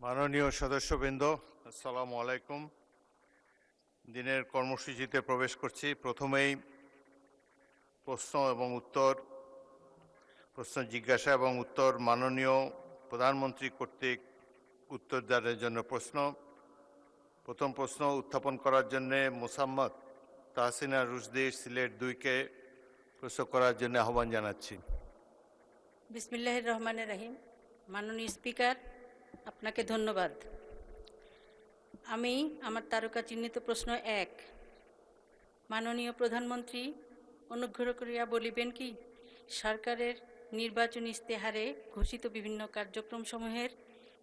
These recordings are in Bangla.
মাননীয় সদস্যবৃন্দ, আসসালামু আলাইকুম। দিনের কর্মসূচিতে প্রবেশ করছি। প্রথমেই প্রশ্ন জিজ্ঞাসা এবং উত্তর মাননীয় প্রধানমন্ত্রী কর্তৃক উত্তরদানের জন্য প্রশ্ন। প্রথম প্রশ্ন উত্থাপন করার জন্য মোসাম্মদ তাহসিনা রুশদি, সিলেট 2-কে প্রশ্ন করার জন্য আহ্বান জানাচ্ছি। বিসমিল্লাহির রহমানির রহিম। মাননীয় স্পিকার, আপনাকে ধন্যবাদ। আমি আমার তারকা চিহ্নিত প্রশ্ন 1, মাননীয় প্রধানমন্ত্রী অনুগ্রহ করিয়া বলিবেন কি সরকারের নির্বাচনী ইশতেহারে ঘোষিত বিভিন্ন কার্যক্রমসমূহের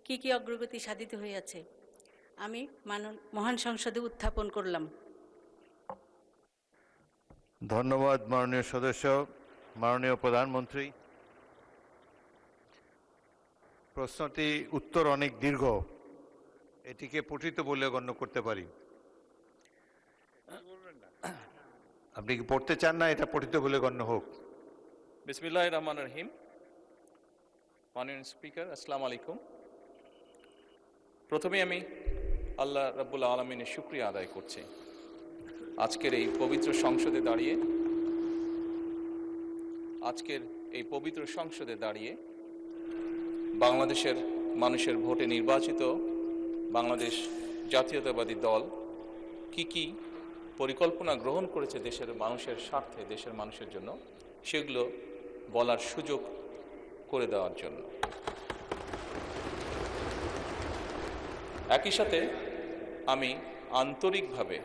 কি কি অগ্রগতি সাধিত হইয়াছে? আমি মহান সংসদে উত্থাপন করলাম। ধন্যবাদ মাননীয় সদস্য। মাননীয় প্রধানমন্ত্রী, প্রশ্নটি উত্তর অনেক দীর্ঘ, এটিকে পঠিত বলে গণ্য করতে পারি। আপনি কি পড়তে চান না এটা পঠিত বলে গণ্য হোক? বিসমিল্লাহির রহমানির রহিম। মাননীয় স্পিকার, আসসালামু আলাইকুম। প্রথমে আমি আল্লাহ রাব্বুল আলামিনের শুকরিয়া আদায় করছি আজকের এই পবিত্র সংসদে দাঁড়িয়ে বাংলাদেশের মানুষের ভোটে নির্বাচিত বাংলাদেশ জাতীয়তাবাদী দল কি পরিকল্পনা গ্রহণ করেছে দেশের মানুষের স্বার্থে, দেশের মানুষের জন্য, সেগুলো বলার সুযোগ করে দেওয়ার জন্য। একই সাথে আমি আন্তরিকভাবে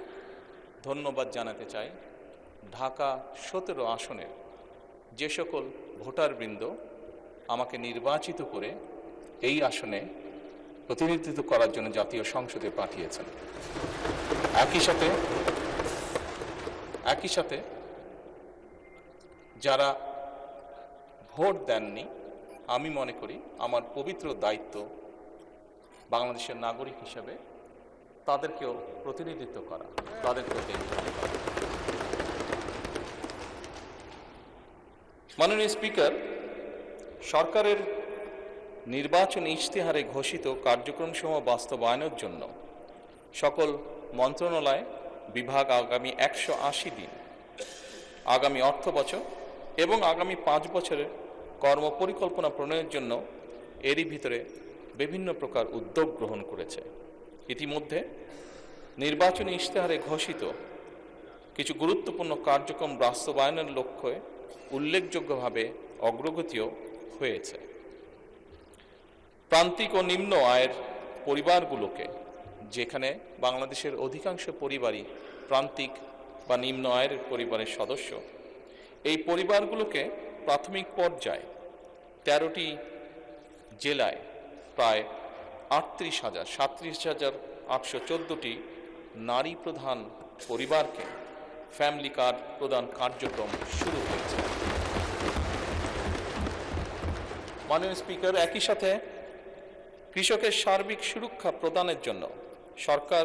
ধন্যবাদ জানাতে চাই ঢাকা 17 আসনের যে সকল ভোটারবৃন্দ আমাকে নির্বাচিত করে এই আসনে প্রতিনিধিত্ব করার জন্য জাতীয় সংসদে পাঠিয়েছেন। একই সাথে যারা ভোট দেননি, আমি মনে করি আমার পবিত্র দায়িত্ব বাংলাদেশের নাগরিক হিসেবে তাদেরকেও প্রতিনিধিত্ব করা, তাদেরকেও দেখভাল করা। মাননীয় স্পিকার, সরকারের নির্বাচনী ইশতেহারে ঘোষিত কার্যক্রমসমূহ বাস্তবায়নের জন্য সকল মন্ত্রণালয় বিভাগ আগামী 180 দিন, আগামী অর্থ বছর এবং আগামী 5 বছরের কর্মপরিকল্পনা প্রণয়নের জন্য এরই ভিতরে বিভিন্ন প্রকার উদ্যোগ গ্রহণ করেছে। ইতিমধ্যে নির্বাচনী ইশতেহারে ঘোষিত কিছু গুরুত্বপূর্ণ কার্যক্রম বাস্তবায়নের লক্ষ্যে উল্লেখযোগ্যভাবে অগ্রগতিও হয়েছে। প্রান্তিক ও নিম্ন আয়ের পরিবারগুলোকে, যেখানে বাংলাদেশের অধিকাংশ পরিবারই প্রান্তিক বা নিম্ন আয়ের পরিবারের সদস্য, এই পরিবারগুলোকে প্রাথমিক পর্যায়ে 13টি জেলায় প্রায় 37,814টি নারী প্রধান পরিবারকে ফ্যামিলি কার্ড প্রদান কার্যক্রম শুরু হয়েছে। মাননীয় স্পিকার, একই সাথে কৃষকের সার্বিক সুরক্ষা প্রদানের জন্য সরকার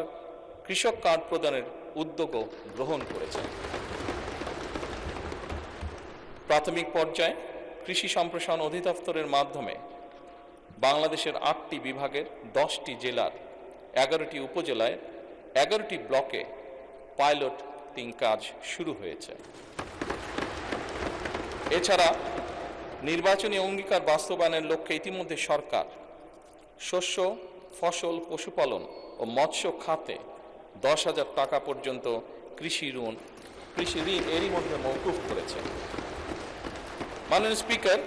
কৃষক কার্ড প্রদানের উদ্যোগও গ্রহণ করেছে। প্রাথমিক পর্যায়ে কৃষি সম্প্রসারণ অধিদপ্তরের মাধ্যমে বাংলাদেশের 8টি বিভাগের 10টি জেলার 11টি উপজেলায় 11টি ব্লকে পাইলট কাজ শুরু হয়েছে। এছাড়া নির্বাচনী অঙ্গীকার বাস্তবায়নের লক্ষ্যে ইতিমধ্যে সরকার শস্য, ফসল, পশুপালন ও মৎস্য খাতে 10,000 টাকা পর্যন্ত কৃষি ঋণ এরই মধ্যে মওকুফ করেছে। মাননীয় স্পিকার,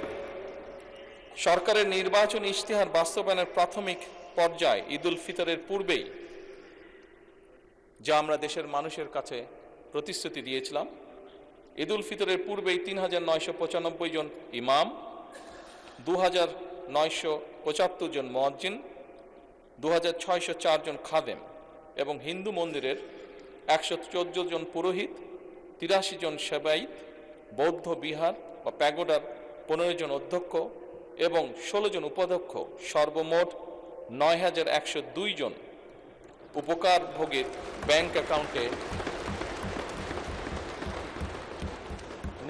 সরকারের নির্বাচনী ইশতেহার বাস্তবায়নের প্রাথমিক পর্যায়ে ঈদ উল ফিতরের পূর্বেই যা আমরা দেশের মানুষের কাছে প্রতিশ্রুতি দিয়েছিলাম, ঈদ উল ফিতরের পূর্বেই 3,995 জন ইমাম, 2,975 জন মুয়াজ্জিন, 2,604 জন খাদেম এবং হিন্দু মন্দিরের 114 জন পুরোহিত, 83 জন সেবায়িত, বৌদ্ধ বিহার বা প্যাগোডার 15 জন অধ্যক্ষ এবং 16 জন উপাধ্যক্ষ, সর্বমোট 9,102 জন উপকারভোগীর ব্যাংক অ্যাকাউন্টে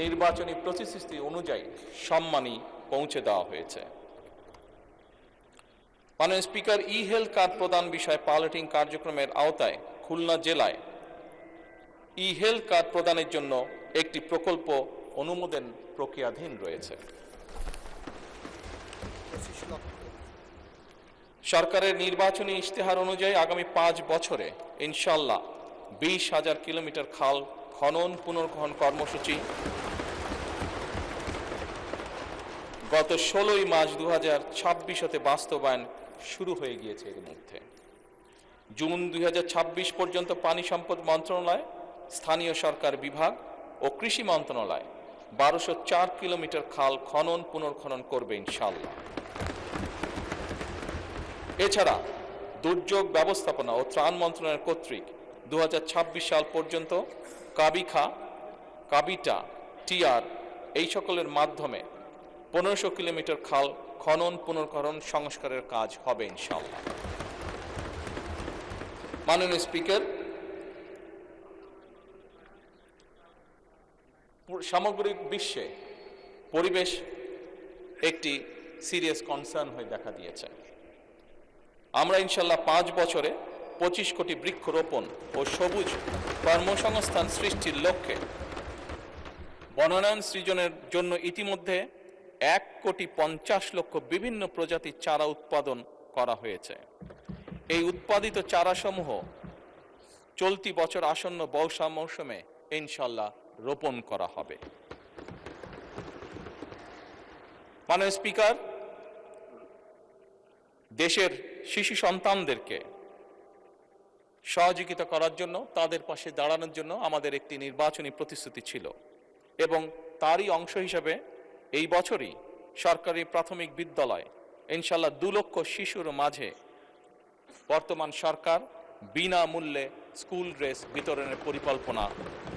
নির্বাচনী প্রতিশ্রুতি অনুযায়ী সম্মানী পৌঁছে দেওয়া হয়েছে। মাননীয় স্পিকার, ই হেলথ কার্ড প্রদান বিষয়ে পাইলটিং কার্যক্রমের আওতায় খুলনা জেলায় ই হেলথ কার্ড প্রদানের জন্য একটি প্রকল্প অনুমোদন প্রক্রিয়াধীন রয়েছে। সরকারের নির্বাচনী ইশতেহার অনুযায়ী আগামী 5 বছরে ইনশাল্লাহ 20,000 কিলোমিটার খাল খনন পুনর্খনন কর্মসূচি গত 16 মার্চ 2026 হতে বাস্তবায়ন শুরু হয়ে গিয়েছে। এর মধ্যে জুন 2026 পর্যন্ত পানি সম্পদ মন্ত্রণালয়, স্থানীয় সরকার বিভাগ ও কৃষি মন্ত্রণালয় 1204 কিলোমিটার খাল খনন পুনর্খনন করবে ইনশাল্লাহ। এছাড়া দুর্যোগ ব্যবস্থাপনা ও ত্রাণ মন্ত্রণালয় কর্তৃক 2026 সাল পর্যন্ত কাবিখা, কাবিটা, টিআর এই সকলের মাধ্যমে 1500 কিলোমিটার খাল খনন পুনর্খনন সংস্কারের কাজ হবে ইনশাআল্লাহ। মাননীয় স্পিকার, সামগ্রিক বিশ্বে পরিবেশ একটি সিরিয়াস কনসার্ন হয়ে দেখা দিয়েছে। আমরা ইনশাল্লাহ 5 বছরে 25 কোটি বৃক্ষরোপণ ও সবুজ কর্মসংস্থান সৃষ্টির লক্ষ্যে বনায়ন সৃজনের জন্য ইতিমধ্যে 1,50,00,000 বিভিন্ন প্রজাতির চারা উৎপাদন করা হয়েছে। এই উৎপাদিত চারাসমূহ চলতি বছর আসন্ন বর্ষা মৌসুমে ইনশাল্লাহ রোপণ করা হবে। মাননীয় স্পিকার, দেশের শিশু সন্তানদেরকে সহযোগিতা করার জন্য, তাদের পাশে দাঁড়ানোর জন্য আমাদের একটি নির্বাচনী প্রতিশ্রুতি ছিল এবং তারই অংশ হিসেবে এই বছরই সরকারি প্রাথমিক বিদ্যালয় ইনশাল্লাহ 2 লক্ষ শিশুর মাঝে বর্তমান সরকার বিনামূল্যে স্কুল ড্রেস বিতরণের পরিকল্পনা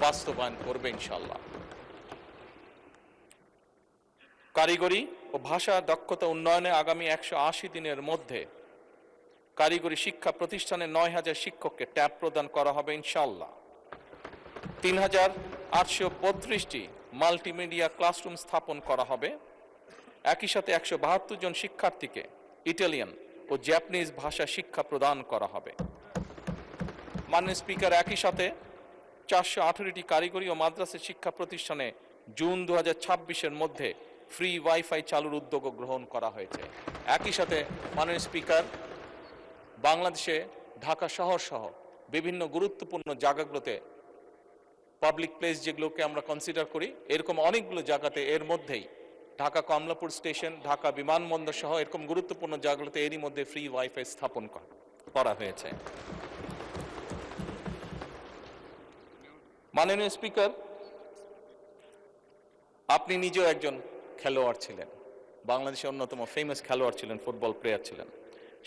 বাস্তবায়ন করবে ইনশাল্লাহ। কারিগরি ও ভাষা দক্ষতা উন্নয়নে আগামী 180 দিনের মধ্যে কারিগরি শিক্ষা প্রতিষ্ঠানে 9,000 শিক্ষককে ট্যাব প্রদান করা হবে ইনশাল্লাহ। 3,832টি মাল্টিমিডিয়া ক্লাসরুম স্থাপন করা হবে। একই সাথে 172 জন শিক্ষার্থীকে ইটালিয়ান ও জাপানিজ ভাষা শিক্ষা প্রদান করা হবে। মাননীয় স্পিকার, একই সাথে 418টি কারিগরি ও মাদ্রাসা শিক্ষা প্রতিষ্ঠানে জুন 2026-এর মধ্যে ফ্রি ওয়াইফাই চালুর উদ্যোগ গ্রহণ করা হয়েছে। একই সাথে মাননীয় স্পিকার, বাংলাদেশে ঢাকা শহর সহ বিভিন্ন গুরুত্বপূর্ণ জায়গাগুলোতে পাবলিক প্লেস যেগুলোকে আমরা কনসিডার করি, এরকম অনেকগুলো জায়গাতে এর মধ্যেই ঢাকা কমলাপুর স্টেশন, ঢাকা বিমানবন্দর সহ এরকম গুরুত্বপূর্ণ জায়গাগুলোতে এরই মধ্যে ফ্রি ওয়াইফাই স্থাপন করা হয়েছে। মাননীয় স্পিকার, আপনি নিজেও একজন খেলোয়াড় ছিলেন, বাংলাদেশের অন্যতম ফেমাস খেলোয়াড় ছিলেন, ফুটবল প্লেয়ার ছিলেন।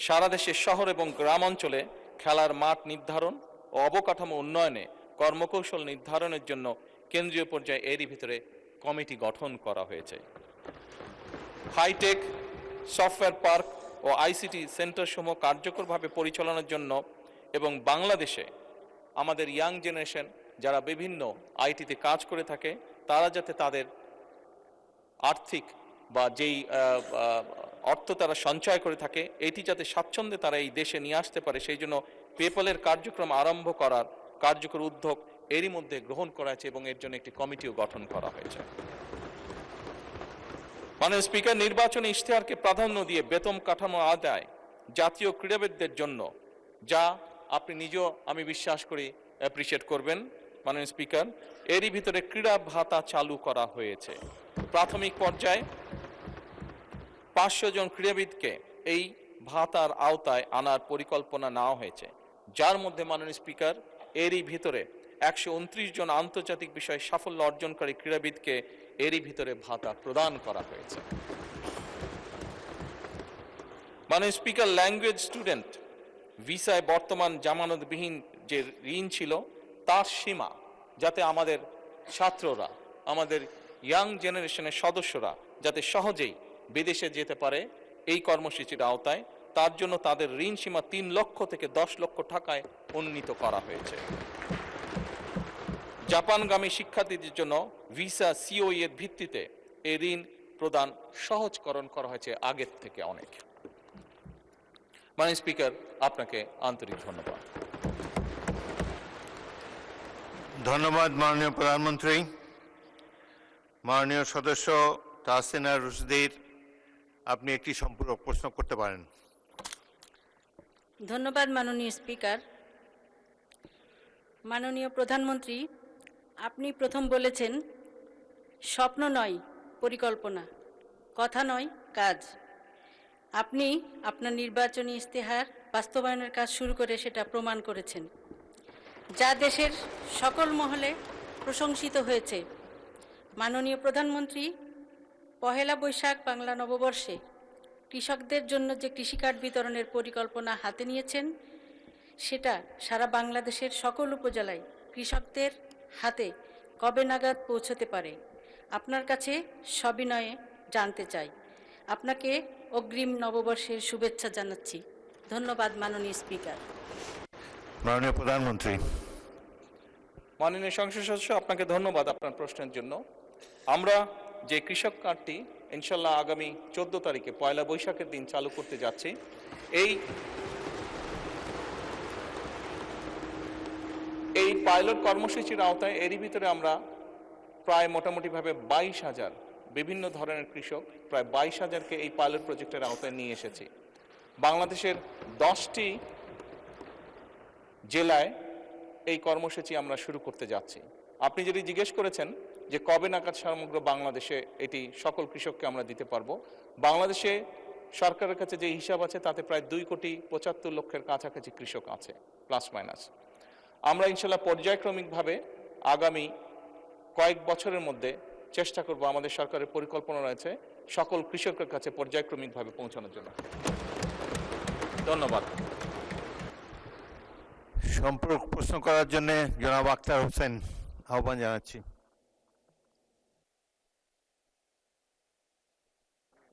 সারা দেশের শহর এবং গ্রাম অঞ্চলে খেলার মাঠ নির্ধারণ ও অবকাঠামো উন্নয়নে কর্মকৌশল নির্ধারণের জন্য কেন্দ্রীয় পর্যায়ে এরই ভিতরে কমিটি গঠন করা হয়েছে। হাইটেক সফটওয়্যার পার্ক ও আইসিটি সেন্টার সমূহ কার্যকরভাবে পরিচালনার জন্য এবং বাংলাদেশে আমাদের ইয়াং জেনারেশন যারা বিভিন্ন আইটিতে কাজ করে থাকে তারা যাতে তাদের আর্থিক বা যেই অর্থ তারা সঞ্চয় করে থাকে এটি যাতে স্বাচ্ছন্দ্যে তারা এই দেশে নিয়ে আসতে পারে, সেই জন্য পেপ্যালের কার্যক্রম আরম্ভ করার কার্যকর উদ্যোগ এরই মধ্যে গ্রহণ করা হয়েছে এবং এর জন্য একটি কমিটিও গঠন করা হয়েছে। মাননীয় স্পিকার, নির্বাচনী ইশতেহারকে প্রাধান্য দিয়ে বেতন কাঠামো আদায় জাতীয় ক্রীড়াবিদদের জন্য, যা আপনি নিজেও আমি বিশ্বাস করি অ্যাপ্রিসিয়েট করবেন মাননীয় স্পিকার, এরই ভিতরে ক্রীড়া ভাতা চালু করা হয়েছে। প্রাথমিক পর্যায়ে 500 জন ক্রীড়াবিদকে এই ভাতার আওতায় আনার পরিকল্পনা নেওয়া হয়েছে, যার মধ্যে মাননীয় স্পিকার এরই ভিতরে 129 জন আন্তর্জাতিক বিষয়ে সাফল্য অর্জনকারী ক্রীড়াবিদকে এরই ভিতরে ভাতা প্রদান করা হয়েছে। মাননীয় স্পিকার, ল্যাঙ্গুয়েজ স্টুডেন্ট ভিসায় বর্তমান জামানতবিহীন যে ঋণ ছিল তার সীমা যাতে আমাদের ছাত্ররা, আমাদের ইয়াং জেনারেশনের সদস্যরা যাতে সহজেই বিদেশে যেতে পারে এই কর্মসূচির আওতায়, তার জন্য তাদের ঋণ সীমা 3 লক্ষ থেকে 10 লক্ষ টাকায় উন্নীত করা হয়েছে। জাপানগামী শিক্ষার্থীদের জন্য ভিসা সিওই এর ভিত্তিতে এই ঋণ প্রদান সহজকরণ করা হয়েছে আগের থেকে অনেক। মাননীয় স্পিকার, আপনাকে আন্তরিক ধন্যবাদ। ধন্যবাদ মাননীয় প্রধানমন্ত্রী। মাননীয় সদস্য তাহসিনা রুশদীর, আপনি একটি সম্পূরক প্রশ্ন করতে পারেন। ধন্যবাদ মাননীয় স্পিকার। মাননীয় প্রধানমন্ত্রী, আপনি প্রথম বলেছেন স্বপ্ন নয় পরিকল্পনা, কথা নয় কাজ। আপনি আপনার নির্বাচনী ইশতেহার বাস্তবায়নের কাজ শুরু করে সেটা প্রমাণ করেছেন, যা দেশের সকল মহলে প্রশংসিত হয়েছে। মাননীয় প্রধানমন্ত্রী, পহেলা বৈশাখ বাংলা নববর্ষে কৃষকদের জন্য যে কৃষিকার্ড বিতরণের পরিকল্পনা হাতে নিয়েছেন, সেটা সারা বাংলাদেশের সকল উপজেলায় কৃষকদের হাতে কবে নাগাদ পৌঁছতে পারে, আপনার কাছে সবিনয়ে জানতে চাই। আপনাকে অগ্রিম নববর্ষের শুভেচ্ছা জানাচ্ছি। ধন্যবাদ মাননীয় স্পিকার। মাননীয় প্রধানমন্ত্রী। মাননীয় সংসদ সদস্য, আপনাকে ধন্যবাদ আপনার প্রশ্নের জন্য। আমরা যে কৃষক কার্ডটি ইনশাল্লাহ আগামী 14 তারিখে পয়লা বৈশাখের দিন চালু করতে যাচ্ছি, এই পাইলট কর্মসূচির আওতায় এরই ভিতরে আমরা প্রায় মোটামুটিভাবে 22,000 বিভিন্ন ধরনের কৃষক, প্রায় 22,000কে এই পাইলট প্রজেক্টের আওতায় নিয়ে এসেছি। বাংলাদেশের 10টি জেলায় এই কর্মসূচি আমরা শুরু করতে যাচ্ছি। আপনি যদি জিজ্ঞেস করেছেন যে কবে নাগাদ সমগ্র বাংলাদেশে এটি সকল কৃষককে আমরা দিতে পারবো, বাংলাদেশে সরকারের কাছে যে হিসাব আছে তাতে প্রায় 2,75,00,000 কাছাকাছি কৃষক আছে, প্লাস মাইনাস। আমরা ইনশাল্লাহ পর্যায়ক্রমিকভাবে আগামী কয়েক বছরের মধ্যে চেষ্টা করব, আমাদের সরকারের পরিকল্পনা রয়েছে সকল কৃষকের কাছে পর্যায়ক্রমিকভাবে পৌঁছানোর জন্য। ধন্যবাদ। সম্পূরক প্রশ্ন করার জন্য জনাব আখতার হোসেন আহ্বান জানাচ্ছি।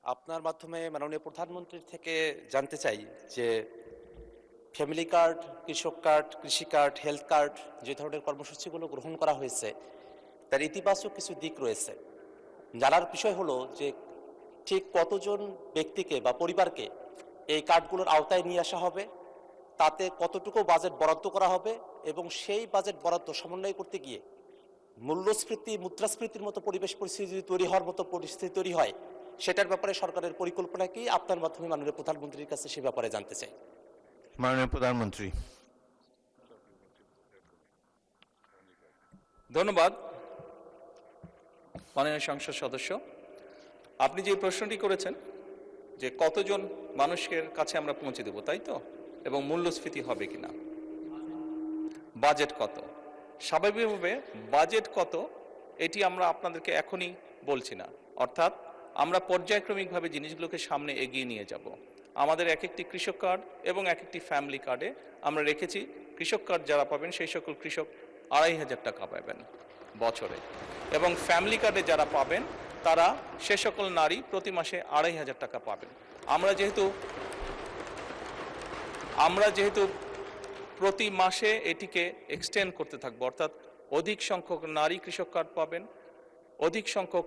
আপনার মাধ্যমে মাননীয় প্রধানমন্ত্রীর থেকে জানতে চাই যে ফ্যামিলি কার্ড, কৃষক কার্ড, কৃষি কার্ড, হেলথ কার্ড যে ধরনের কর্মসূচিগুলো গ্রহণ করা হয়েছে তার ইতিবাচক কিছু দিক রয়েছে। জানার বিষয় হলো যে ঠিক কতজন ব্যক্তিকে বা পরিবারকে এই কার্ডগুলোর আওতায় নিয়ে আসা হবে, তাতে কতটুকু বাজেট বরাদ্দ করা হবে, এবং সেই বাজেট বরাদ্দ সমন্বয় করতে গিয়ে মূল্যস্ফীতি, মুদ্রাস্ফীতির মতো পরিবেশ পরিস্থিতি তৈরি হওয়ার মতো পরিস্থিতি তৈরি হয়, সেটার ব্যাপারে সরকারের পরিকল্পনা কি? আপনার মাধ্যমে মাননীয় প্রধানমন্ত্রীর কাছে সে ব্যাপারে জানতে চাই। মাননীয় প্রধানমন্ত্রী। ধন্যবাদ মাননীয় সংসদ সদস্য। আপনি যে প্রশ্নটি করেছেন যে কতজন মানুষের কাছে আমরা পৌঁছে দেব, তাই তো, এবং মূল্যস্ফীতি হবে কিনা, বাজেট কত, স্বাভাবিকভাবে বাজেট কত এটি আমরা আপনাদেরকে এখনই বলছি না। অর্থাৎ আমরা পর্যায়ক্রমিকভাবে জিনিসগুলোকে সামনে এগিয়ে নিয়ে যাব। আমাদের এক একটি কৃষক কার্ড এবং এক একটি ফ্যামিলি কার্ডে আমরা রেখেছি কৃষক কার্ড যারা পাবেন সেই সকল কৃষক 2,500 টাকা পাবেন বছরে, এবং ফ্যামিলি কার্ডে যারা পাবেন তারা সে সকল নারী প্রতি মাসে 2,500 টাকা পাবেন। আমরা যেহেতু প্রতি মাসে এটিকে এক্সটেন্ড করতে থাকবো, অর্থাৎ অধিক সংখ্যক নারী কৃষক কার্ড পাবেন, অধিক সংখ্যক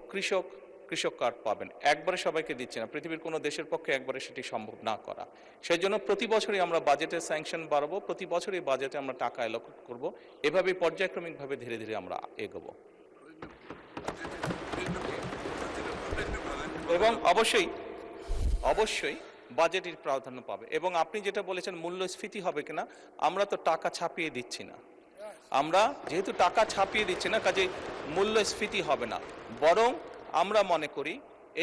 কৃষক কার্ড পাবেন। একবারে সবাইকে দিচ্ছে না, পৃথিবীর কোনো দেশের পক্ষে একবারে সেটি সম্ভব না করা। সেই জন্য প্রতি বছরই আমরা বাজেটের স্যাংশন বাড়াবো, প্রতি বছরই বাজেটে আমরা টাকা অ্যালোকেট করব, এভাবে পর্যায়ক্রমিকভাবে ধীরে ধীরে আমরা এগোবো। এবং অবশ্যই বাজেটের প্রাধান্য পাবে। এবং আপনি যেটা বলেছেন মূল্যস্ফীতি হবে কিনা, আমরা তো টাকা ছাপিয়ে দিচ্ছি না, আমরা যেহেতু টাকা ছাপিয়ে দিচ্ছি না কাজে মূল্যস্ফীতি হবে না, বরং আমরা মনে করি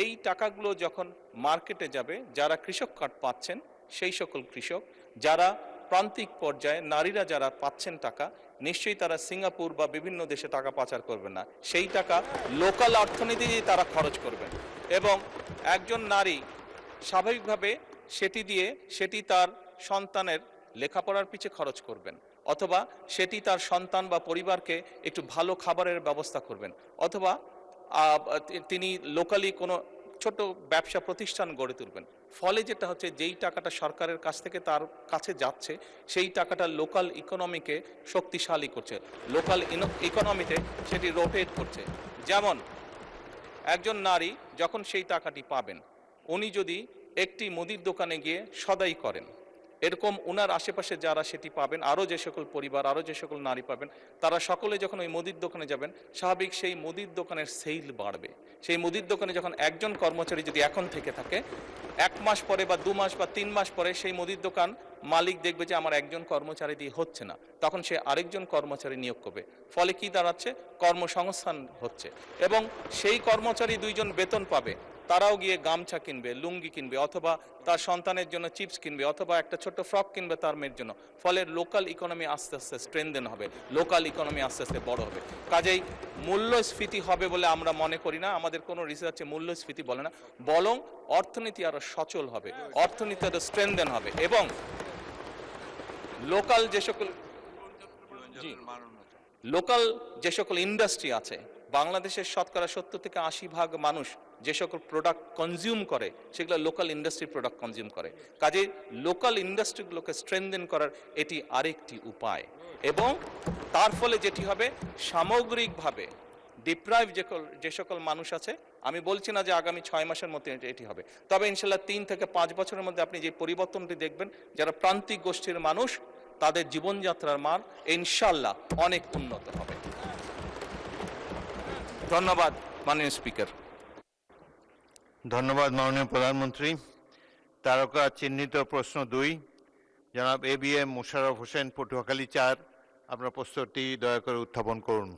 এই টাকাগুলো যখন মার্কেটে যাবে, যারা কৃষক কার্ড পাচ্ছেন সেই সকল কৃষক, যারা প্রান্তিক পর্যায়ে নারীরা যারা পাচ্ছেন টাকা, নিশ্চয়ই তারা সিঙ্গাপুর বা বিভিন্ন দেশে টাকা পাচার করবেন না, সেই টাকা লোকাল অর্থনীতি তারা খরচ করবেন। এবং একজন নারী স্বাভাবিকভাবে সেটি তার সন্তানের লেখাপড়ার পিছে খরচ করবেন, অথবা সেটি তার সন্তান বা পরিবারকে একটু ভালো খাবারের ব্যবস্থা করবেন, অথবা তিনি লোকালি কোনো ছোট ব্যবসা প্রতিষ্ঠান গড়ে তুলবেন। ফলে যেটা হচ্ছে, যেই টাকাটা সরকারের কাছ থেকে তার কাছে যাচ্ছে সেই টাকাটা লোকাল ইকোনমিকে শক্তিশালী করছে, লোকাল ইকোনমিতে সেটি রোটেট করছে। যেমন একজন নারী যখন সেই টাকাটি পাবেন, উনি যদি একটি মুদির দোকানে গিয়ে সদাই করেন, এরকম ওনার আশেপাশে যারা সেটি পাবেন, আরও যে সকল পরিবার, আরও যে সকল নারী পাবেন, তারা সকলে যখন ওই মুদির দোকানে যাবেন, স্বাভাবিক সেই মুদির দোকানের সেল বাড়বে। সেই মুদির দোকানে যখন একজন কর্মচারী যদি এখন থেকে থাকে, 1 মাস পরে বা 2 মাস বা 3 মাস পরে সেই মুদির দোকান মালিক দেখবে যে আমার একজন কর্মচারী দিয়ে হচ্ছে না, তখন সে আরেকজন কর্মচারী নিয়োগ করবে। ফলে কি দাঁড়াচ্ছে? কর্মসংস্থান হচ্ছে, এবং সেই কর্মচারী 2 জন বেতন পাবে, তারাও গিয়ে গামছা কিনবে, লুঙ্গি কিনবে, অথবা তার সন্তানের জন্য চিপস কিনবে, অথবা একটা ছোট্ট ফ্রক কিনবে তার মেয়ের জন্য। ফলে লোকাল ইকোনমি আস্তে আস্তে স্ট্রেনদেন হবে, লোকাল ইকোনমি আস্তে আস্তে বড় হবে। কাজেই মূল্যস্ফীতি হবে বলে আমরা মনে করি না, আমাদের কোনো রিসার্চে মূল্যস্ফীতি বলে না, বরং অর্থনীতি আরো সচল হবে, অর্থনীতি আরো স্ট্রেনদেন হবে, এবং লোকাল যে সকল ইন্ডাস্ট্রি আছে, বাংলাদেশের শতকরা 70 থেকে 80% মানুষ যে সকল প্রোডাক্ট কনজিউম করে সেগুলো লোকাল ইন্ডাস্ট্রি প্রোডাক্ট কনজিউম করে। কাজে লোকাল ইন্ডাস্ট্রিগুলোকে স্ট্রেনদেন করার এটি আরেকটি উপায়, এবং তার ফলে যেটি হবে, সামগ্রিকভাবে ডিপ্রাইভ যে সকল মানুষ আছে, আমি বলছি না যে আগামী 6 মাসের মধ্যে এটি হবে, তবে ইনশাল্লাহ 3 থেকে 5 বছরের মধ্যে আপনি যে পরিবর্তনটি দেখবেন, যারা প্রান্তিক গোষ্ঠীর মানুষ, তাদের জীবনযাত্রার মান ইনশাল্লাহ অনেক উন্নত হবে। ধন্যবাদ মাননীয় স্পিকার। ধন্যবাদ মাননীয় প্রধানমন্ত্রী। তারকা চিহ্নিত প্রশ্ন 2, জনাব ABM মোশাররফ হোসেন, পটুয়াখালী 4, আপনার প্রশ্নটি দয়া করে উত্থাপন করুন।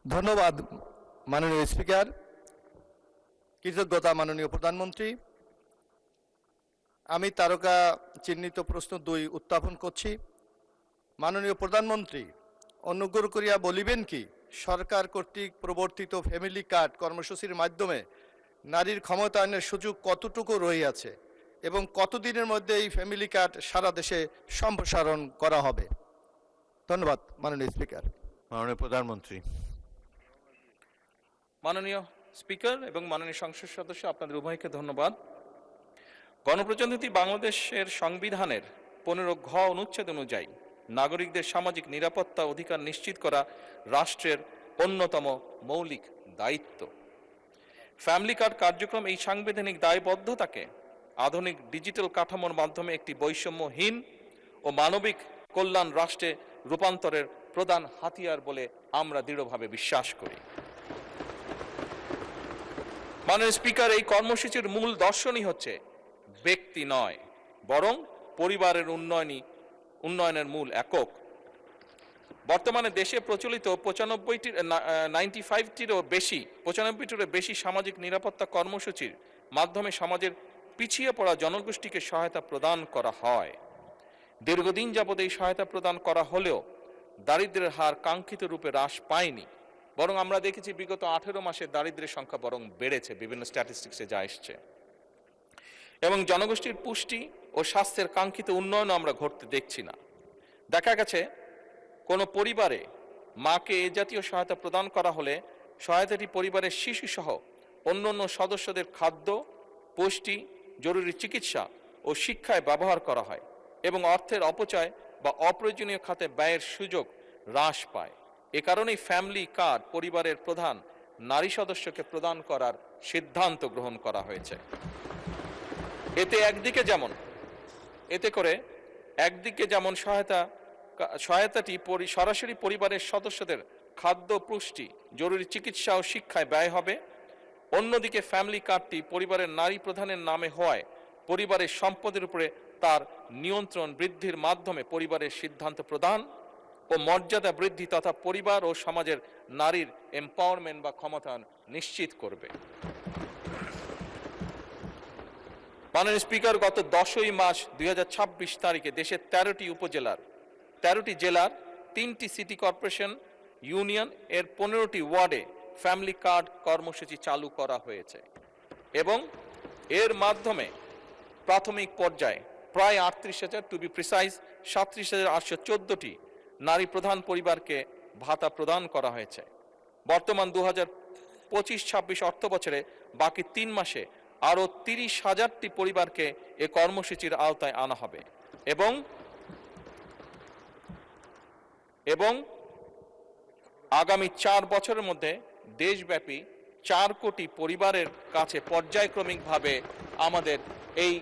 ধন্যবাদ মাননীয় স্পিকার। কৃতজ্ঞতা মাননীয় প্রধানমন্ত্রী। আমি তারকা চিহ্নিত প্রশ্ন 2 উত্থাপন করছি। মাননীয় প্রধানমন্ত্রী, অনুগ্রহ করিয়া বলিবেন কি সরকার কর্তৃক প্রবর্তিত ফ্যামিলি কার্ড কর্মসূচির মাধ্যমে নারীর ক্ষমতায়নের সুযোগ কতটুকু রহিয়াছে, এবং কতদিনের মধ্যে এই ফ্যামিলি কার্ড সারা দেশে সম্প্রসারণ করা হবে? ধন্যবাদ মাননীয় স্পিকার। মাননীয় প্রধানমন্ত্রী। মাননীয় স্পিকার এবং মাননীয় সংসদ সদস্য, আপনাদের উভয়কে ধন্যবাদ। গণপ্রজাতন্ত্রী বাংলাদেশের সংবিধানের 15 ঘ অনুচ্ছেদ অনুযায়ী নাগরিকদের সামাজিক নিরাপত্তা অধিকার নিশ্চিত করা রাষ্ট্রের অন্যতম মৌলিক দায়িত্ব। ফ্যামিলি কার্ড কার্যক্রম এই সাংবিধানিক দায়বদ্ধতাকে আধুনিক ডিজিটাল কাঠামোর মাধ্যমে একটি বৈষম্যহীন ও মানবিক কল্যাণ রাষ্ট্রে রূপান্তরের প্রধান হাতিয়ার বলে আমরা দৃঢ়ভাবে বিশ্বাস করি। মাননীয় স্পিকার, এই কর্মসূচির মূল দর্শনই হচ্ছে ব্যক্তি নয়, বরং পরিবারের উন্নয়নের মূল একক। বর্তমানে দেশে প্রচলিত 95টিরও বেশি সামাজিক নিরাপত্তা কর্মসূচির মাধ্যমে সমাজের পিছিয়ে পড়া জনগোষ্ঠীকে সহায়তা প্রদান করা হয়। দীর্ঘদিন যাবৎ এই সহায়তা প্রদান করা হলেও দারিদ্র্যের হার কাঙ্ক্ষিত রূপে হ্রাস পায়নি, বরং আমরা দেখেছি বিগত 18 মাসে দারিদ্র্যের সংখ্যা বরং বেড়েছে, বিভিন্ন স্ট্যাটিস্টিক্সে যা এসছে, এবং জনগোষ্ঠীর পুষ্টি ও স্বাস্থ্যের কাঙ্ক্ষিত উন্নয়নও আমরা ঘটতে দেখছি না। দেখা গেছে কোনো পরিবারে মাকে এ জাতীয় সহায়তা প্রদান করা হলে সহায়তাটি পরিবারের শিশুসহ অন্যান্য সদস্যদের খাদ্য, পুষ্টি, জরুরি চিকিৎসা ও শিক্ষায় ব্যবহার করা হয়, এবং অর্থের অপচয় বা অপ্রয়োজনীয় খাতে ব্যয়ের সুযোগ হ্রাস পায়। এ কারণেই ফ্যামিলি কার্ড পরিবারের প্রধান নারী সদস্যকে প্রদান করার সিদ্ধান্ত গ্রহণ করা হয়েছে। একদিকে যেমন সহায়তাটি সরাসরি পরিবারের সদস্যদের খাদ্য, পুষ্টি, জরুরি চিকিৎসা ও শিক্ষায় ব্যয় হবে, অন্যদিকে ফ্যামিলি কার্ডটি পরিবারের নারী প্রধানের নামে হওয়ায় পরিবারের সম্পদের উপরে তার নিয়ন্ত্রণ বৃদ্ধির মাধ্যমে পরিবারের সিদ্ধান্ত প্রদান ও মর্যাদা বৃদ্ধি তথা পরিবার ও সমাজের নারীর এম্পাওয়ারমেন্ট বা ক্ষমতায়ন নিশ্চিত করবে। মাননীয় স্পিকার, গত 10ই মার্চ 2026 তারিখে দেশের 13টি জেলার 3টি সিটি কর্পোরেশন ইউনিয়ন এর 15টি ওয়ার্ডে ফ্যামিলি কার্ড কর্মসূচি চালু করা হয়েছে, এবং এর মাধ্যমে প্রাথমিক পর্যায়ে প্রায় 38,000, টু বি প্রিসাইজ 37,814টি নারী প্রধান পরিবারকে ভাতা প্রদান করা হয়েছে। বর্তমান 2025-26 অর্থ বছরে বাকি 3 মাসে আরও 30,000টি পরিবারকে এ কর্মসূচির আওতায় আনা হবে, এবং আগামী 4 বছরের মধ্যে দেশব্যাপী 4 কোটি পরিবারের কাছে পর্যায়ক্রমিকভাবে আমাদের এই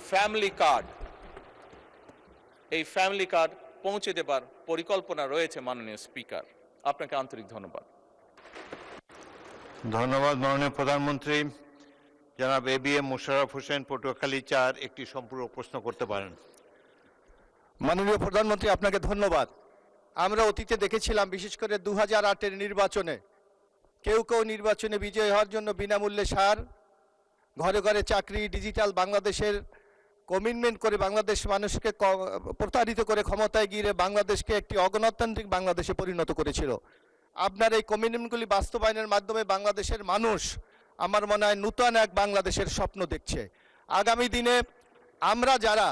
ফ্যামিলি কার্ড এই ফ্যামিলি কার্ড পৌঁছে দেবার পরিকল্পনা রয়েছে মাননীয় স্পিকার। আপনাকে আন্তরিক ধন্যবাদ। ধন্যবাদ মাননীয় প্রধানমন্ত্রী। জনাব ABM মোশাররফ হোসেন, পটুয়াখালী 4 একটি সম্পূরক প্রশ্ন করতে পারেন। মাননীয় প্রধানমন্ত্রী, আপনাকে ধন্যবাদ। আমরা অতীতে দেখেছিলাম, বিশেষ করে 2008-এর নির্বাচনে কেউ কেউ নির্বাচনে বিজয়ী হওয়ার জন্য বিনামূল্যে সার, ঘরে ঘরে চাকরি, ডিজিটাল বাংলাদেশের কমিটমেন্ট করে বাংলাদেশ মানুষকে প্রতারিত করে ক্ষমতায় গিয়ে বাংলাদেশকে একটি অগণতান্ত্রিক বাংলাদেশে পরিণত করেছিল। আপনার এই কমিটমেন্টগুলি বাস্তবায়নের মাধ্যমে বাংলাদেশের মানুষ আমার মনে হয় নূতন এক বাংলাদেশের স্বপ্ন দেখছে। আগামী দিনে আমরা যারা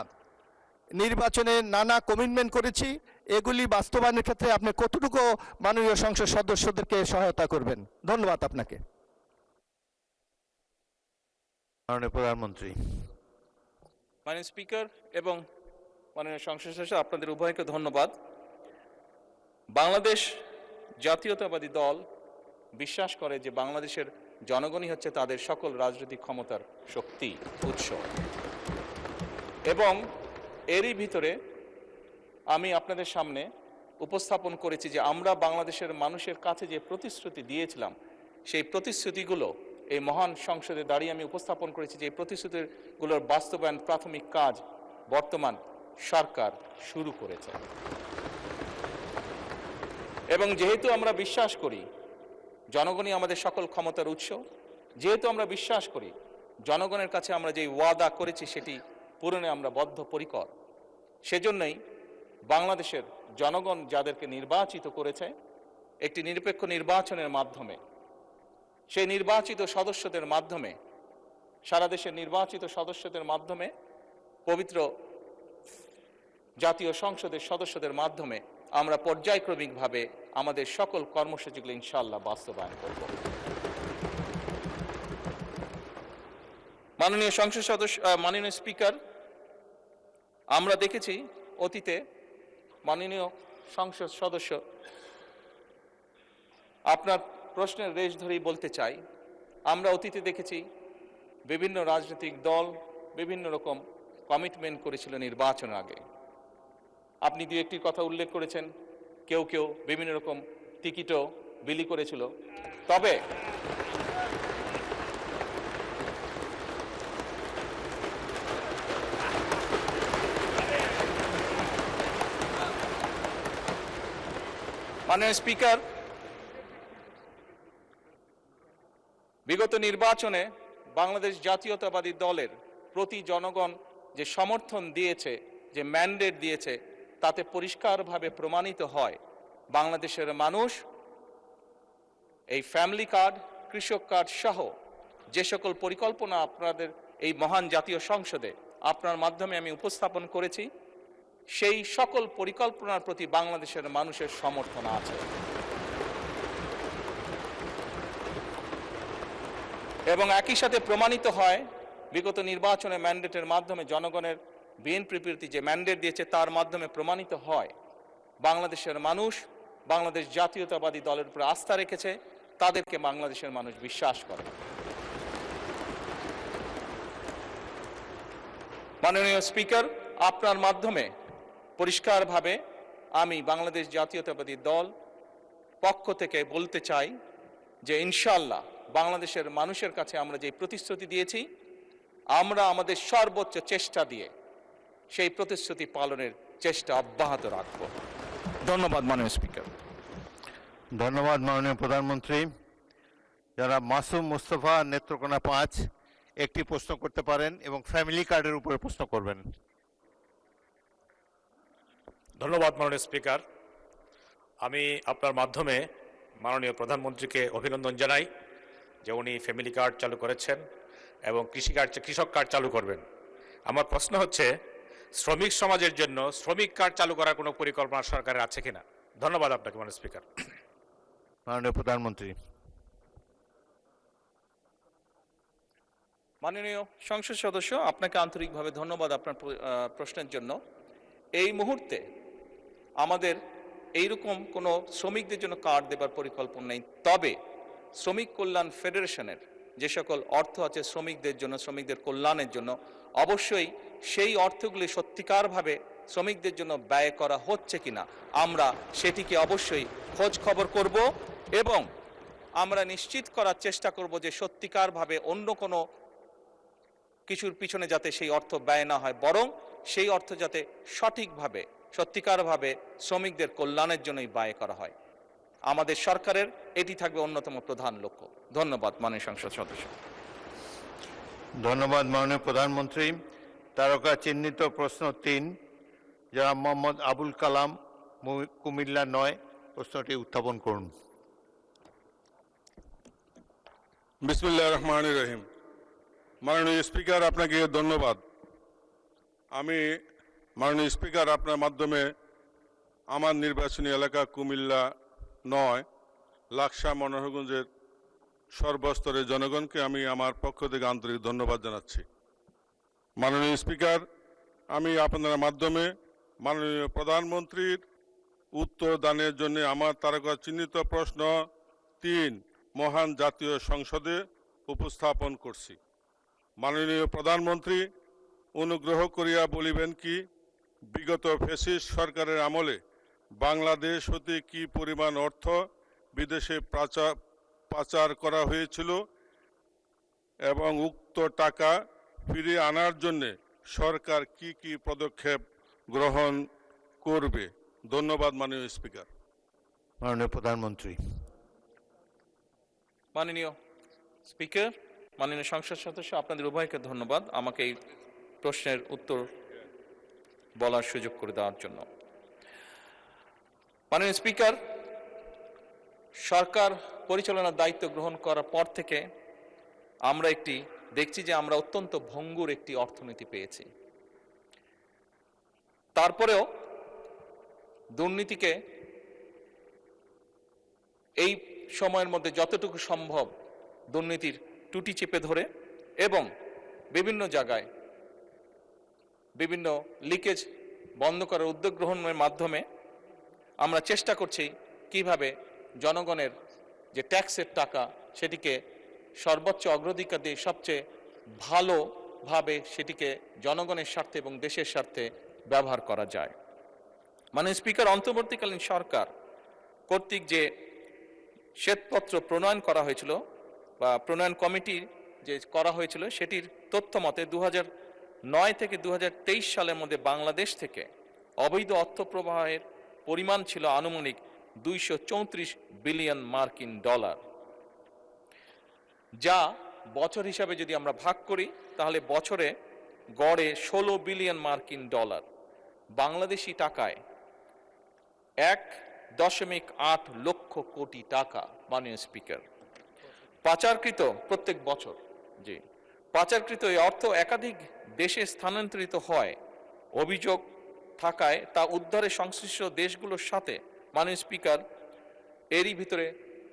নির্বাচনে নানা কমিটমেন্ট করেছি, এগুলি বাস্তবায়নের ক্ষেত্রে আপনি কতটুকু মাননীয় সংসদ সদস্যদেরকে সহায়তা করবেন? ধন্যবাদ আপনাকে। মাননীয় প্রধানমন্ত্রী। মাননীয় স্পিকার এবং মাননীয় সংসদ সদস্য, আপনাদের উভয়কে ধন্যবাদ। বাংলাদেশ জাতীয়তাবাদী দল বিশ্বাস করে যে বাংলাদেশের জনগণই হচ্ছে তাদের সকল রাজনৈতিক ক্ষমতার শক্তি, উৎস। এবং এরই ভিতরে আমি আপনাদের সামনে উপস্থাপন করেছি যে আমরা বাংলাদেশের মানুষের কাছে যে প্রতিশ্রুতি দিয়েছিলাম, সেই প্রতিশ্রুতিগুলো এই মহান সংসদে দাঁড়িয়ে আমি উপস্থাপন করেছি যে এই প্রতিশ্রুতিগুলোর বাস্তবায়ন প্রাথমিক কাজ বর্তমান সরকার শুরু করেছে। এবং যেহেতু আমরা বিশ্বাস করি জনগণই আমাদের সকল ক্ষমতার উৎস, যেহেতু আমরা বিশ্বাস করি জনগণের কাছে আমরা যে ওয়াদা করেছি সেটি পূরণে আমরা বদ্ধপরিকর, সেজন্যই বাংলাদেশের জনগণ যাদেরকে নির্বাচিত করেছে একটি নিরপেক্ষ নির্বাচনের মাধ্যমে, সেই নির্বাচিত সদস্যদের মাধ্যমে, সারা দেশের নির্বাচিত সদস্যদের মাধ্যমে, পবিত্র জাতীয় সংসদের সদস্যদের মাধ্যমে আমরা পর্যায়ক্রমিকভাবে আমাদের সকল কর্মসূচিগুলো ইনশাআল্লাহ বাস্তবায়ন করব। মাননীয় সংসদ সদস্য, মাননীয় স্পিকার, আমরা দেখেছি অতীতে, মাননীয় সংসদ সদস্য, আপনার প্রশ্নের রেশ ধরেই বলতে চাই, আমরা অতীতে দেখেছি বিভিন্ন রাজনৈতিক দল বিভিন্ন রকম কমিটমেন্ট করেছিল নির্বাচনের আগে। আপনি দু একটি কথা উল্লেখ করেছেন, কেউ কেউ বিভিন্ন রকম টিকিটও বিলি করেছিল। তবে মাননীয় স্পিকার, বিগত নির্বাচনে বাংলাদেশ জাতীয়তাবাদী দলের প্রতি জনগণ যে সমর্থন দিয়েছে, যে ম্যান্ডেট দিয়েছে, তাতে পরিষ্কারভাবে প্রমাণিত হয় বাংলাদেশের মানুষ এই ফ্যামিলি কার্ড, কৃষক কার্ড সহ যে সকল পরিকল্পনা আপনাদের এই মহান জাতীয় সংসদে আপনার মাধ্যমে আমি উপস্থাপন করেছি, সেই সকল পরিকল্পনার প্রতি বাংলাদেশের মানুষের সমর্থন আছে। এবং একই সাথে প্রমাণিত হয় বিগত নির্বাচনে ম্যান্ডেটের মাধ্যমে জনগণের বিএনপির প্রতি যে ম্যান্ডেট দিয়েছে তার মাধ্যমে প্রমাণিত হয় বাংলাদেশের মানুষ বাংলাদেশ জাতীয়তাবাদী দলের উপর আস্থা রেখেছে, তাদেরকে বাংলাদেশের মানুষ বিশ্বাস করে। মাননীয় স্পিকার, আপনার মাধ্যমে পরিষ্কারভাবে আমি বাংলাদেশ জাতীয়তাবাদী দল পক্ষ থেকে বলতে চাই যে ইনশাআল্লাহ বাংলাদেশের মানুষের কাছে আমরা যে প্রতিশ্রুতি দিয়েছি, আমরা আমাদের সর্বোচ্চ চেষ্টা দিয়ে সেই প্রতিশ্রুতি পালনের চেষ্টা অব্যাহত রাখব। ধন্যবাদ মাননীয় স্পিকার। ধন্যবাদ মাননীয় প্রধানমন্ত্রী। যারা মাসুম মুস্তফা, নেত্রকোনা 5 একটি প্রশ্ন করতে পারেন এবং ফ্যামিলি কার্ডের উপরে প্রশ্ন করবেন। ধন্যবাদ মাননীয় স্পিকার। আমি আপনার মাধ্যমে মাননীয় প্রধানমন্ত্রীকে অভিনন্দন জানাই যে উনি ফ্যামিলি কার্ড চালু করেছেন এবং কৃষক কার্ড চালু করবেন। আমার প্রশ্ন হচ্ছে, শ্রমিক সমাজের জন্য শ্রমিক কার্ড চালু করার কোনো পরিকল্পনা সরকারের আছে কিনা? ধন্যবাদ আপনাকে মাননীয় স্পিকার। মাননীয় প্রধানমন্ত্রী। মাননীয় সংসদ সদস্য, আপনাকে আন্তরিকভাবে ধন্যবাদ আপনার প্রশ্নের জন্য। এই মুহূর্তে আমাদের এইরকম কোনো শ্রমিকদের জন্য কার্ড দেবার পরিকল্পনা নেই, তবে শ্রমিক কল্যাণ ফেডারেশনের যে সকল অর্থ আছে শ্রমিকদের জন্য, শ্রমিকদের কল্যাণের জন্য, অবশ্যই সেই অর্থগুলি সত্যিকারভাবে শ্রমিকদের জন্য ব্যয় করা হচ্ছে কিনা আমরা সেটিকে অবশ্যই খোঁজ খবর করব এবং আমরা নিশ্চিত করার চেষ্টা করব যে সত্যিকারভাবে অন্য কোনো কিছুর পিছনে যাতে সেই অর্থ ব্যয় না হয়, বরং সেই অর্থ যাতে সঠিকভাবে সত্যিকারভাবে শ্রমিকদের কল্যাণের জন্যই ব্যয় করা হয়। আমাদের সরকারের এটি থাকবে অন্যতম প্রধান লক্ষ্য। ধন্যবাদ মাননীয় সংসদ সদস্য। ধন্যবাদ মাননীয় প্রধানমন্ত্রী। তারকা চিহ্নিত প্রশ্ন 3, যারা মোহাম্মদ আবুল কালাম, কুমিল্লা 9, প্রশ্নটি উত্থাপন করুন। বিসমিল্লাহির রহমানির রহিম। মাননীয় স্পিকার, আপনাকে ধন্যবাদ। আমি মাননীয় স্পিকার আপনার মাধ্যমে আমার নির্বাচনী এলাকা কুমিল্লা 9 লাকসা মনোহরগঞ্জের সর্বস্তরের জনগণকে আমি আমার পক্ষ থেকে আন্তরিক ধন্যবাদ জানাচ্ছি। মাননীয় স্পিকার, আমি আপনার মাধ্যমে মাননীয় প্রধানমন্ত্রীর উত্তর দানের জন্য আমার তারকা চিহ্নিত প্রশ্ন 3 মহান জাতীয় সংসদে উপস্থাপন করছি। মাননীয় প্রধানমন্ত্রী, অনুগ্রহ করিয়া বলিবেন কি, বিগত ফ্যাসিস্ট সরকারের আমলে বাংলাদেশ হতে কি পরিমাণ অর্থ বিদেশে পাচার করা হয়েছিল এবং উক্ত টাকা ফিরিয়ে আনার জন্য সরকার কি কি পদক্ষেপ গ্রহণ করবে? ধন্যবাদ মাননীয় স্পিকার। মাননীয় প্রধানমন্ত্রী। মাননীয় স্পিকার, মাননীয় সংসদ সদস্য, আপনাদের উভয়কে ধন্যবাদ আমাকে এই প্রশ্নের উত্তর বলার সুযোগ করে দেওয়ার জন্য। মাননীয় স্পিকার, সরকার পরিচালনার দায়িত্ব গ্রহণ করার পর থেকে আমরা দেখছি যে আমরা অত্যন্ত ভঙ্গুর একটি অর্থনীতি পেয়েছি। তারপরেও দুর্নীতিকে এই সময়ের মধ্যে যতটুকু সম্ভব দুর্নীতির টুটি চেপে ধরে এবং বিভিন্ন জায়গায় বিভিন্ন লিকেজ বন্ধ করার উদ্যোগ গ্রহণের মাধ্যমে আমরা চেষ্টা করছি কিভাবে জনগণের যে ট্যাক্সের টাকা সেটিকে সর্বোচ্চ অগ্রাধিকার দিয়ে সবচেয়ে ভালোভাবে সেটিকে জনগণের স্বার্থে এবং দেশের স্বার্থে ব্যবহার করা যায়। মানে স্পিকার, অন্তর্বর্তীকালীন সরকার কর্তৃক যে শ্বেতপত্র প্রণয়ন করা হয়েছিল বা প্রণয়ন কমিটি যে করা হয়েছিল সেটির তথ্য মতে 2009 থেকে 2023 সালের মধ্যে বাংলাদেশ থেকে অবৈধ অর্থ প্রবাহের পরিমাণ ছিল আনুমানিক 234 বিলিয়ন মার্কিন ডলার, যা বছর হিসাবে যদি আমরা ভাগ করি তাহলে বছরে গড়ে 16 বিলিয়ন মার্কিন ডলার, বাংলাদেশি টাকায় 1.8 লক্ষ কোটি টাকা। মাননীয় স্পিকার, পাচারকৃত প্রত্যেক বছর পাচারকৃত এই অর্থ একাধিক দেশে স্থানান্তরিত হয় অভিযোগ থাকায় তা উদ্ধারে সংশ্লিষ্ট দেশগুলোর সাথে মাননীয় স্পিকার এরই ভিতরে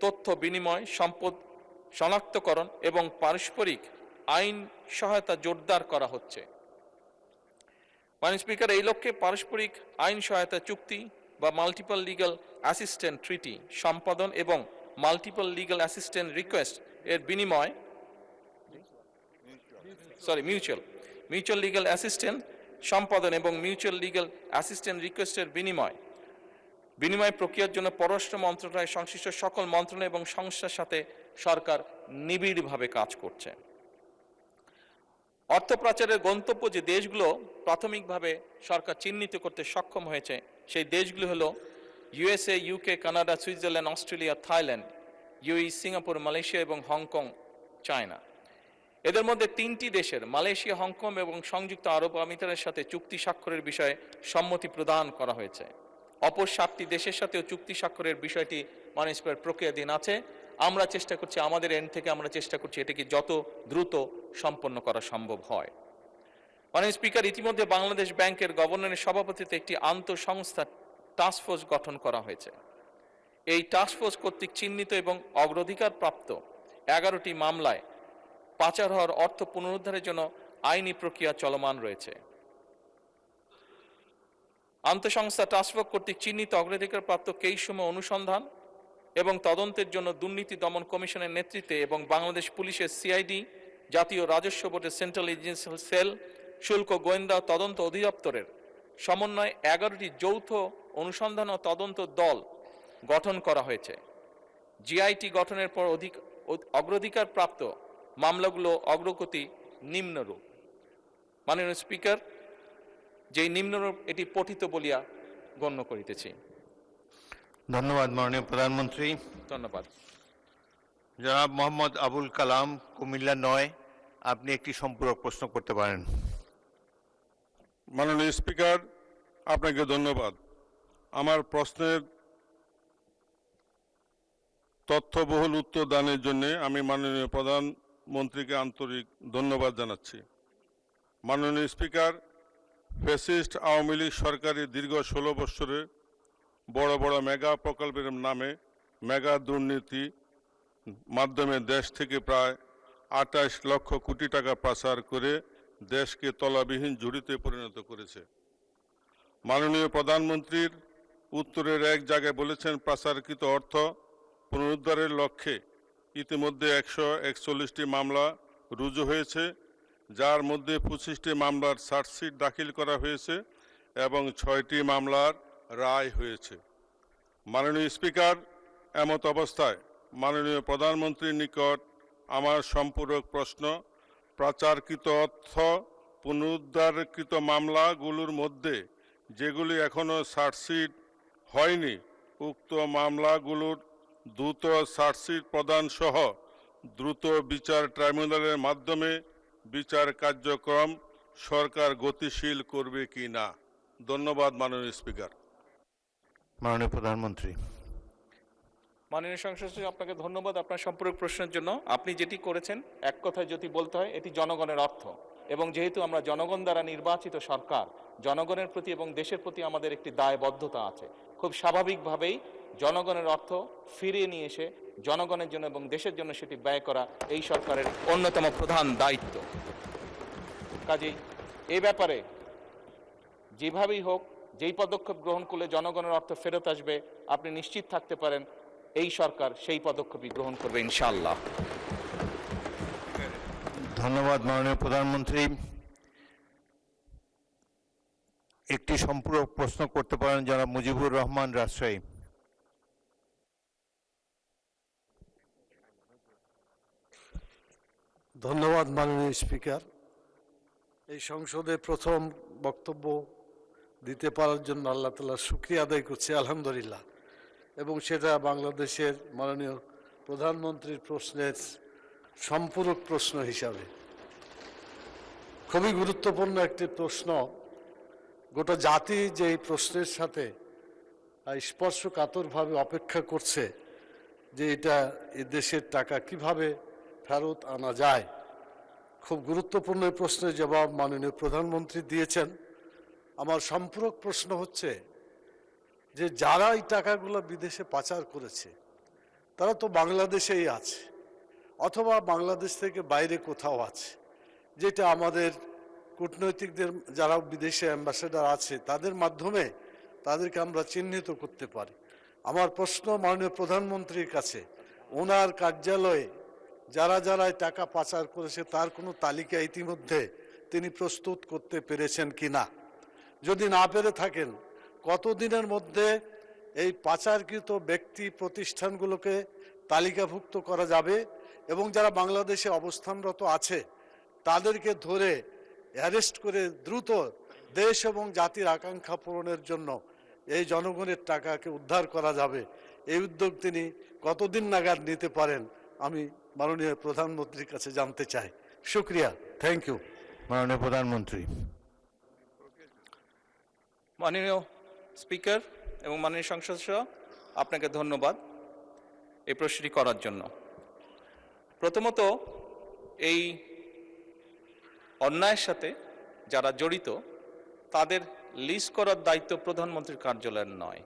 তথ্য বিনিময়, সম্পদ শনাক্তকরণ এবং পারস্পরিক আইন সহায়তা জোরদার করা হচ্ছে। মাননীয় স্পিকার, এই লক্ষ্যে পারস্পরিক আইন সহায়তা চুক্তি বা মাল্টিপল লিগ্যাল অ্যাসিস্ট্যান্ট ট্রিটি সম্পাদন এবং মাল্টিপল লিগ্যাল অ্যাসিস্ট্যান্ট রিকোয়েস্ট এর বিনিময় মিউচুয়াল লিগ্যাল অ্যাসিস্ট্যান্ট সম্পাদন এবং মিউচুয়াল লিগ্যাল অ্যাসিস্ট্যান্ট রিকোয়েস্টের বিনিময় প্রক্রিয়ার জন্য পররাষ্ট্র মন্ত্রণালয় সংশ্লিষ্ট সকল মন্ত্রণালয় এবং সংস্থার সাথে সরকার নিবিড়ভাবে কাজ করছে। অর্থ পাচারের গন্তব্য যে দেশগুলো প্রাথমিকভাবে সরকার চিহ্নিত করতে সক্ষম হয়েছে সেই দেশগুলো হলো USA, UK, Canada, Switzerland, Australia, Thailand, UAE, Singapore, Malaysia এবং হংকং, চায়না। এদের মধ্যে 3টি দেশের মালয়েশিয়া, হংকং এবং সংযুক্ত আরব আমিরাতের সাথে চুক্তি স্বাক্ষরের বিষয়ে সম্মতি প্রদান করা হয়েছে। অপর 7টি দেশের সাথেও চুক্তি স্বাক্ষরের বিষয়টি মাননীয় প্রক্রিয়াধীন আছে। আমরা চেষ্টা করছি, আমাদের এন্ড থেকে আমরা চেষ্টা করছি এটাকে যত দ্রুত সম্পন্ন করা সম্ভব হয়। মাননীয় স্পিকার, ইতিমধ্যে বাংলাদেশ ব্যাংকের গভর্নরের সভাপতিত্বে একটি আন্তঃসংস্থা টাস্কফোর্স গঠন করা হয়েছে। এই টাস্কফোর্স কর্তৃক চিহ্নিত এবং অগ্রাধিকার প্রাপ্ত 11টি মামলায় পাচার হওয়ার অর্থ পুনরুদ্ধারের জন্য আইনি প্রক্রিয়া চলমান রয়েছে। আন্তঃসংস্থা টাস্কফোর্স কর্তৃক চিহ্নিত অগ্রাধিকারপ্রাপ্ত কেসসমূহ অনুসন্ধান এবং তদন্তের জন্য দুর্নীতি দমন কমিশনের নেতৃত্বে এবং বাংলাদেশ পুলিশের CID, জাতীয় রাজস্ব বোর্ডের সেন্ট্রাল এজেন্সি সেল, শুল্ক গোয়েন্দা তদন্ত অধিদপ্তরের সমন্বয়ে 11টি যৌথ অনুসন্ধান ও তদন্ত দল গঠন করা হয়েছে। জিআইটি গঠনের পর অগ্রাধিকার প্রাপ্ত মামলাগুলো অগ্রগতি নিম্নরূপ। মাননীয় স্পিকার, যেই নিম্নরূপ এটি পঠিত বলিয়া গণ্য করিতেছি। ধন্যবাদ মাননীয় প্রধানমন্ত্রী। ধন্যবাদ। জনাব মোহাম্মদ আবুল কালাম, কুমিল্লা 9, আপনি একটি সম্পূরক প্রশ্ন করতে পারেন। মাননীয় স্পিকার, আপনাকে ধন্যবাদ। আমার প্রশ্নের তথ্যবহুল উত্তর দানের জন্য আমি মাননীয় প্রধানমন্ত্রীকে আন্তরিক ধন্যবাদ জানাচ্ছি। মাননীয় স্পিকার, ফ্যাসিস্ট আওয়ামী লীগ সরকারের দীর্ঘ 16 বছরে বড় বড় মেগা প্রকল্পের নামে মেগা দুর্নীতি মাধ্যমে দেশ থেকে প্রায় 28 লক্ষ কোটি টাকা পাচার করে দেশকে তলাবিহীন ঝুড়িতে পরিণত করেছে। মাননীয় প্রধানমন্ত্রীর উত্তরের এক জায়গায় বলেছেন, পাচারকৃত অর্থ পুনরুদ্ধারের লক্ষ্যে ইতিমধ্যে 141টি মামলা রুজু হয়েছে, যার মধ্যে 25টি মামলার চার্জশিট দাখিল করা হয়েছে এবং 6টি মামলার রায় হয়েছে। মাননীয় স্পিকার, এমত অবস্থায় মাননীয় প্রধানমন্ত্রীর নিকট আমার সম্পূরক প্রশ্ন, পাচারকৃত অর্থ পুনরুদ্ধারকৃত মামলাগুলোর মধ্যে যেগুলি এখনও চার্জশিট হয়নি, উক্ত মামলাগুলোর দ্রুত চার্জশিট প্রদান সহ দ্রুত বিচার ট্রাইব্যুনালের মাধ্যমে বিচার কার্যক্রম সরকার গতিশীল করবে কি না? ধন্যবাদ মাননীয় স্পিকার। মাননীয় প্রধানমন্ত্রী। মাননীয় সংসদ সদস্য, আপনাকে ধন্যবাদ আপনার সম্পূরক প্রশ্নের জন্য। আপনি যেটি করেছেন, এক কথায় যদি বলতে হয়, এটি জনগণের অর্থ, এবং যেহেতু আমরা জনগণ দ্বারা নির্বাচিত সরকার, জনগণের প্রতি এবং দেশের প্রতি আমাদের একটি দায়বদ্ধতা আছে। খুব স্বাভাবিকভাবেই জনগণের অর্থ ফিরিয়ে নিয়ে এসে জনগণের জন্য এবং দেশের জন্য সেটি ব্যয় করা এই সরকারের অন্যতম প্রধান দায়িত্ব। কাজেই এই ব্যাপারে যেভাবেই হোক, যেই পদক্ষেপ গ্রহণ করলে জনগণের অর্থ ফেরত আসবে, আপনি নিশ্চিত থাকতে পারেন এই সরকার সেই পদক্ষেপই গ্রহণ করবে ইনশাআল্লাহ। ধন্যবাদ মাননীয় প্রধানমন্ত্রী। একটি সম্পূরক প্রশ্ন করতে পারেন জনাব মুজিবুর রহমান, রাজশাহী। ধন্যবাদ মাননীয় স্পিকার। এই সংসদে প্রথম বক্তব্য দিতে পারার জন্য আল্লাহ তাআলার শুকরিয়া আদায় করছি, আলহামদুলিল্লাহ, এবং সেটা বাংলাদেশের মাননীয় প্রধানমন্ত্রীর প্রশ্নের সম্পূরক প্রশ্ন হিসাবে। খুবই গুরুত্বপূর্ণ একটি প্রশ্ন। গোটা জাতি যে এই প্রশ্নের সাথে স্পর্শকাতরভাবে অপেক্ষা করছে যে এটা এ দেশের টাকা কিভাবে ফেরত আনা যায়। খুব গুরুত্বপূর্ণ এই প্রশ্নের জবাব মাননীয় প্রধানমন্ত্রী দিয়েছেন। আমার সম্পূরক প্রশ্ন হচ্ছে যে যারা এই টাকাগুলো বিদেশে পাচার করেছে তারা তো বাংলাদেশেই আছে, অথবা বাংলাদেশ থেকে বাইরে কোথাও আছে, যেটা আমাদের কূটনৈতিকদের যারা বিদেশে অ্যাম্বাসেডার আছে তাদের মাধ্যমে তাদেরকে আমরা চিহ্নিত করতে পারি। আমার প্রশ্ন মাননীয় প্রধানমন্ত্রীর কাছে, ওনার কার্যালয়ে যারা যারা টাকা পাচার করেছে তার কোনো তালিকা ইতিমধ্যে তিনি প্রস্তুত করতে পেরেছেন কিনা? যদি না পেরে থাকেন, কতদিনের মধ্যে এই পাচারকৃত ব্যক্তি প্রতিষ্ঠানগুলোকে তালিকাভুক্ত করা যাবে এবং যারা বাংলাদেশে অবস্থানরত আছে তাদেরকে ধরে অ্যারেস্ট করে দ্রুত দেশ এবং জাতির আকাঙ্ক্ষা পূরণের জন্য এই জনগণের টাকাকে উদ্ধার করা যাবে? এই উদ্যোগ তিনি কতদিন নাগাদ নিতে পারেন আমি মাননীয় প্রধানমন্ত্রীর কাছে জানতে চাই। শুক্রিয়া, থ্যাংক ইউ। মাননীয় প্রধানমন্ত্রী। মাননীয় স্পিকার এবং মাননীয় সংসদ সদস্য, আপনাকে ধন্যবাদ এই প্রশ্নটি করার জন্য। প্রথমত, এই অন্যায়ের সাথে যারা জড়িত তাদের লিস্ট করার দায়িত্ব প্রধানমন্ত্রীর কার্যালয়ের নয়।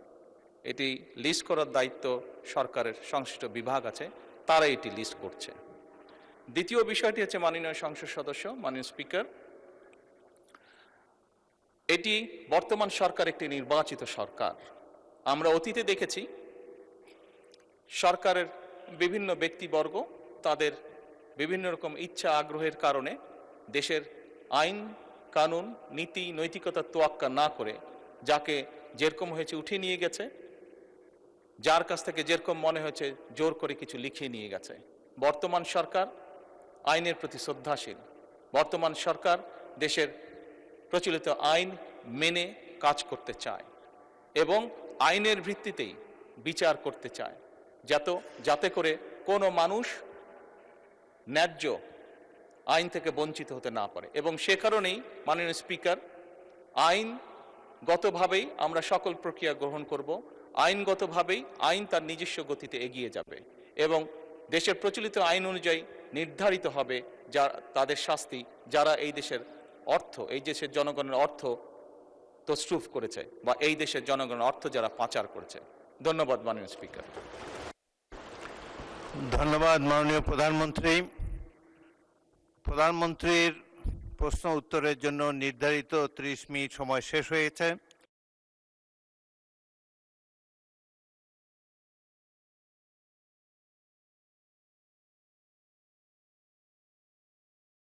এটি লিস্ট করার দায়িত্ব সরকারের সংশ্লিষ্ট বিভাগ আছে, তারা এটি লিস্ট করছে। দ্বিতীয় বিষয়টি হচ্ছে মাননীয় সংসদ সদস্য, মাননীয় স্পিকার, এটি বর্তমান সরকার একটি নির্বাচিত সরকার। আমরা অতীতে দেখেছি সরকারের বিভিন্ন ব্যক্তিবর্গ তাদের বিভিন্ন রকম ইচ্ছা আগ্রহের কারণে দেশের আইন কানুন, নীতি, নৈতিকতার তোয়াক্কা না করে যাকে যেরকম হয়েছে উঠিয়ে নিয়ে গেছে, যার কাছ থেকে যেরকম মনে হয়েছে জোর করে কিছু লিখিয়ে নিয়ে গেছে। বর্তমান সরকার আইনের প্রতি শ্রদ্ধাশীল। বর্তমান সরকার দেশের প্রচলিত আইন মেনে কাজ করতে চায় এবং আইনের ভিত্তিতেই বিচার করতে চায়, যাতে করে কোনো মানুষ ন্যায্য আইন থেকে বঞ্চিত হতে না পারে। এবং সে কারণেই মাননীয় স্পিকার, আইনগতভাবেই আমরা সকল প্রক্রিয়া গ্রহণ করব। আইনগতভাবেই আইন তার নিজস্ব গতিতে এগিয়ে যাবে এবং দেশের প্রচলিত আইন অনুযায়ী নির্ধারিত হবে তাদের শাস্তি, যারা এই দেশের অর্থ, এই দেশের জনগণের অর্থ তছরুফ করেছে বা এই দেশের জনগণের অর্থ যারা পাচার করেছে। ধন্যবাদ মাননীয় স্পিকার। ধন্যবাদ মাননীয় প্রধানমন্ত্রী। প্রধানমন্ত্রীর প্রশ্ন উত্তরের জন্য নির্ধারিত 30 মিনিট সময় শেষ হয়েছে।